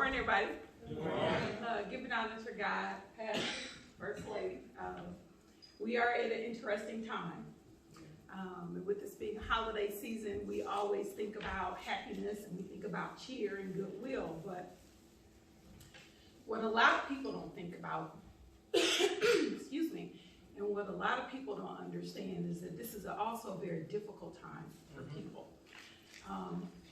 morning, everybody. Good morning. Giving honor to God, Pastor, First Lady. We are at an interesting time. With this being holiday season, we always think about happiness and we think about cheer and goodwill. But what a lot of people don't think about, excuse me, and what a lot of people don't understand is that this is also a very difficult time for people.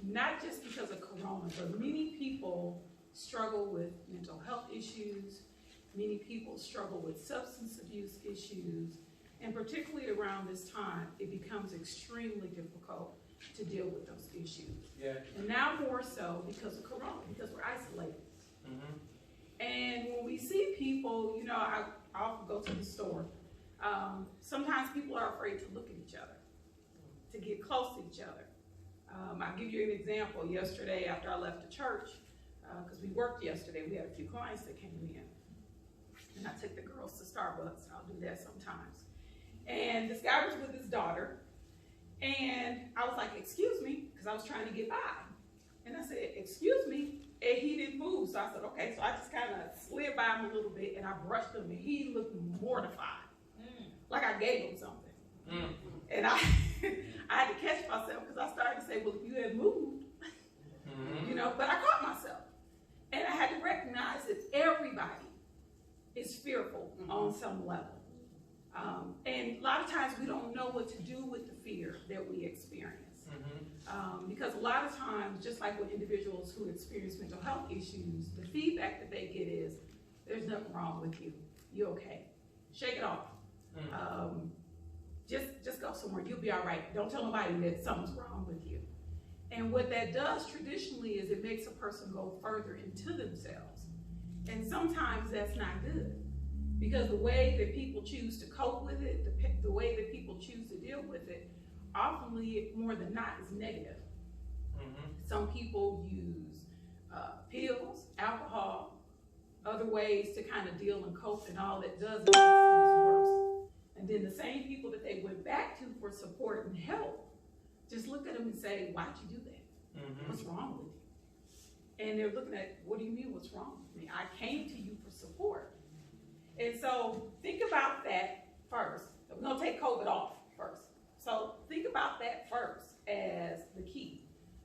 Not just because of Corona, but many people struggle with mental health issues. Many people struggle with substance abuse issues. And particularly around this time, it becomes extremely difficult to deal with those issues. Yeah. And now more so because of Corona, because we're isolated. And when we see people, you know, I often go to the store. Sometimes people are afraid to look at each other, to get close to each other. I'll give you an example. Yesterday, after I left the church, because we worked yesterday, we had a few clients that came in. And I took the girls to Starbucks. I'll do that sometimes. And this guy was with his daughter. And I was like, excuse me, because I was trying to get by. And I said, excuse me. And he didn't move. So I said, okay. So I just kind of slid by him a little bit and I brushed him. And he looked mortified. Like I gave him something. And I had to catch myself because I started to say, well, if you had moved, you know, but I caught myself. And I had to recognize that everybody is fearful on some level. And a lot of times we don't know what to do with the fear that we experience. Because a lot of times, just like with individuals who experience mental health issues, the feedback that they get is, there's nothing wrong with you. You're okay. Shake it off. Just go somewhere. You'll be all right. Don't tell nobody that something's wrong with you. And what that does traditionally is it makes a person go further into themselves. And sometimes that's not good. Because the way that people choose to cope with it, the way that people choose to deal with it, often more than not is negative. Some people use pills, alcohol, other ways to kind of deal and cope, and all that does is make things worse. And then the same people that they went back to for support and help, just look at them and say, why'd you do that? What's wrong with you? And they're looking at, what do you mean what's wrong with me? I came to you for support. And so think about that first. We're going to take COVID off first. So think about that first as the key.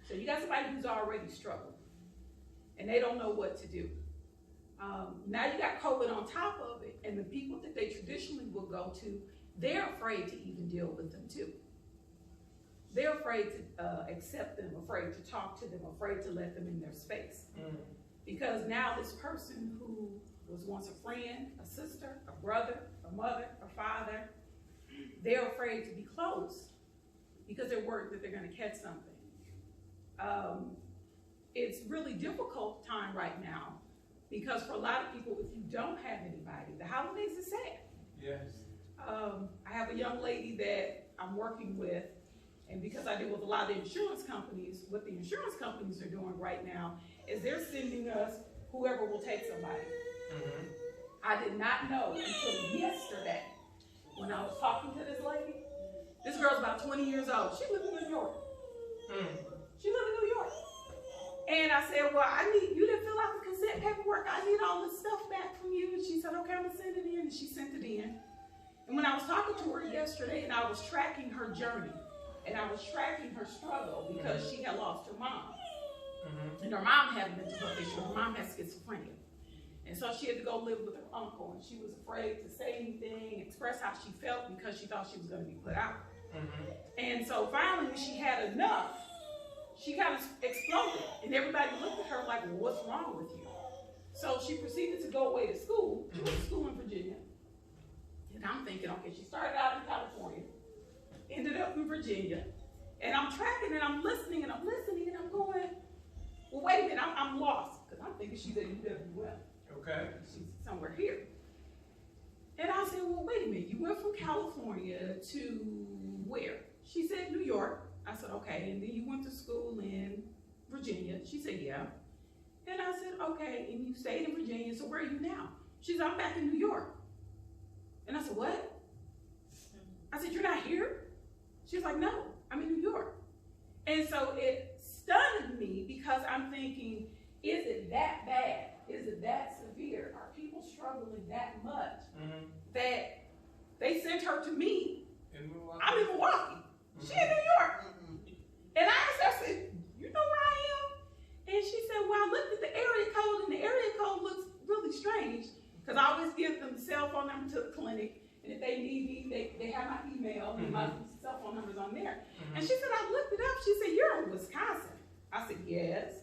So you got somebody who's already struggled and they don't know what to do. Now you got COVID on top of it, and the people that they traditionally will go to, they're afraid to even deal with them too. They're afraid to accept them, afraid to talk to them, afraid to let them in their space. Because now this person who was once a friend, a sister, a brother, a mother, a father, they're afraid to be close because they're worried that they're going to catch something. It's really difficult time right now because for a lot of people, if you don't have anybody, the holidays is sad. Yes. I have a young lady that I'm working with, and because I deal with a lot of insurance companies, what the insurance companies are doing right now is they're sending us whoever will take somebody. I did not know until yesterday when I was talking to this lady. This girl's about 20 years old. She lives in New York. She lives in New York. And I said, well, you didn't fill out the consent paperwork. I need all this stuff back from you. And she said, okay, I'm going to send it in. And she sent it in. And when I was talking to her yesterday and I was tracking her journey and I was tracking her struggle because she had lost her mom. And her mom had a mental health issue. Her mom had schizophrenia. And so she had to go live with her uncle. And she was afraid to say anything, express how she felt because she thought she was going to be put out. And so finally, when she had enough, she kind of exploded. And everybody looked at her like, well, what's wrong with you? So she proceeded to go away to school. She went to school in Virginia. And I'm thinking, okay, she started out in California, ended up in Virginia. And I'm tracking and I'm listening and I'm going, well, wait a minute, I'm lost. Because I'm thinking she's at UWM. Okay. She's somewhere here. And I said, well, wait a minute, you went from California to where? She said, New York. I said, okay, and then you went to school in Virginia. She said, yeah. And I said, okay, and you stayed in Virginia, so where are you now? She said, I'm back in New York. And I said, what? I said, you're not here? She was like, no, I'm in New York. And so it stunned me because I'm thinking, is it it that bad? Is it that severe? Are people struggling that much that they sent her to me? I'm in Milwaukee. She in New York. And I asked her, I said, you know where I am? And she said, well, I looked at the area code, and the area code looks really strange, because I always give them the cell phone number to the clinic, and if they need me, they have my email, and my cell phone number's on there. And she said, I looked it up. She said, you're in Wisconsin. I said, yes.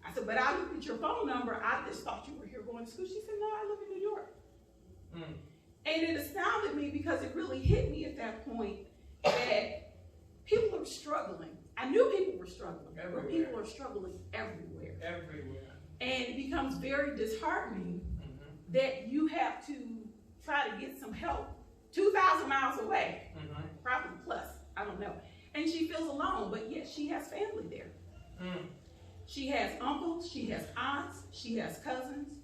I said, but I looked at your phone number. I just thought you were here going to school. She said, no, I live in New York. And it astounded me, because it really hit me at that point that people are struggling. I knew people were struggling, but people are struggling everywhere. And it becomes very disheartening that you have to try to get some help 2,000 miles away, probably plus, I don't know. And she feels alone, but yet she has family there. She has uncles, she has aunts, she has cousins.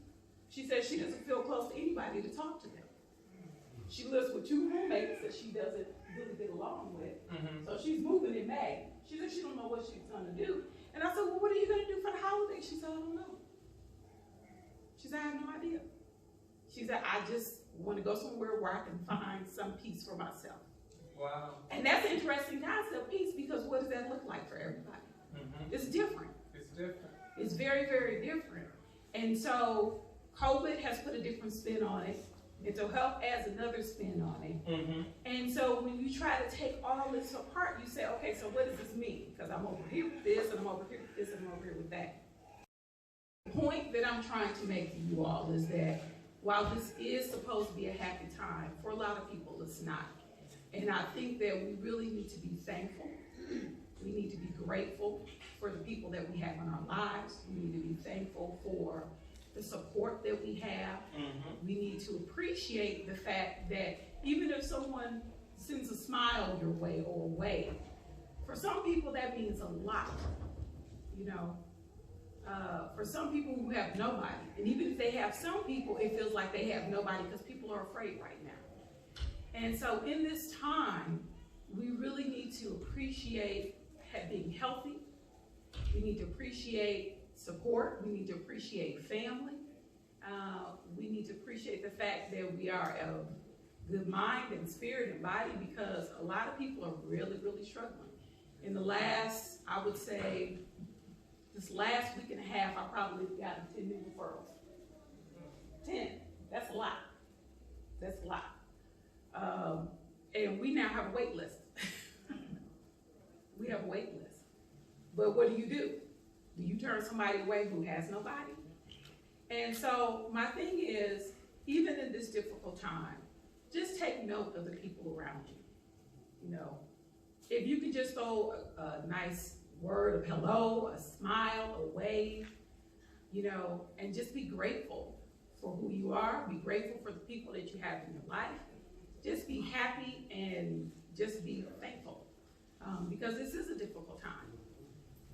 She says she doesn't feel close to anybody to talk to them. She lives with 2 roommates that she doesn't really get along with. So she's moving in May. She said she don't know what she's gonna do. And I said, well, what are you gonna do for the holiday? She said, I don't know. She said, I have no idea. She said, I just want to go somewhere where I can find some peace for myself. Wow. And that's an interesting concept, peace, because what does that look like for everybody? It's different. It's different. It's very, very different. And so COVID has put a different spin on it. Mental health adds another spin on it. And so when you try to take all this apart, you say, okay, so what does this mean? Because I'm over here with this, and I'm over here with this, and I'm over here with that. The point that I'm trying to make to you all is that while this is supposed to be a happy time, for a lot of people it's not. And I think that we really need to be thankful. We need to be grateful for the people that we have in our lives. We need to be thankful for the support that we have. We need to appreciate the fact that even if someone sends a smile your way or a wave, for some people that means a lot, you know. For some people who have nobody, and even if they have some people, it feels like they have nobody because people are afraid right now. And so in this time, we really need to appreciate being healthy. We need to appreciate support. We need to appreciate family. We need to appreciate the fact that we are of good mind and spirit and body, because a lot of people are really, really struggling. In the last, I would say, this last week and a half, I probably have gotten 10 new referrals. 10, that's a lot. That's a lot. And we now have a wait list. We have a wait list. But what do? Do you turn somebody away who has nobody? And so my thing is, even in this difficult time, just take note of the people around you. You know, if you can just throw a nice word of hello, a smile, a wave, you know, and just be grateful for who you are. Be grateful for the people that you have in your life. Just be happy and just be thankful, because this is a difficult time.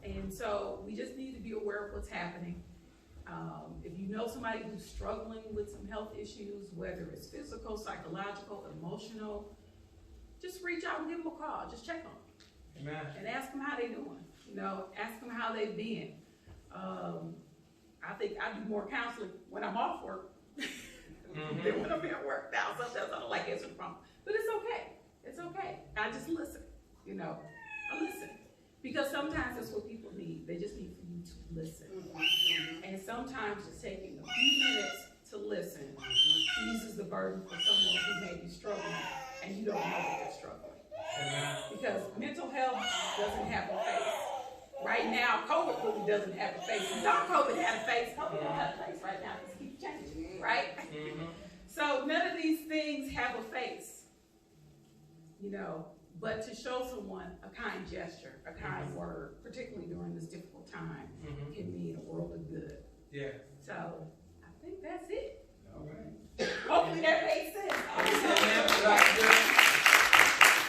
And so we just need to be aware of what's happening. If you know somebody who's struggling with some health issues, whether it's physical, psychological, emotional, just reach out and give them a call. Just check on them. Amen. And ask them how they're doing. You know, ask them how they've been. I think I do more counseling when I'm off work than when I'm at work now. Sometimes I don't like answering the phone, but it's okay. It's okay. I just listen. You know, I listen, because sometimes that's what people need. They just need for you to listen. And sometimes just taking a few minutes to listen eases the burden for someone who may be struggling and you don't know that they're struggling. Because mental health doesn't have a face. Right now, COVID really doesn't have a face. We thought COVID had a face. COVID don't have a face right now. It keeps changing, right? So none of these things have a face, you know. But to show someone a kind gesture, a kind word, particularly during this difficult time, can mean a world of good. Yeah. So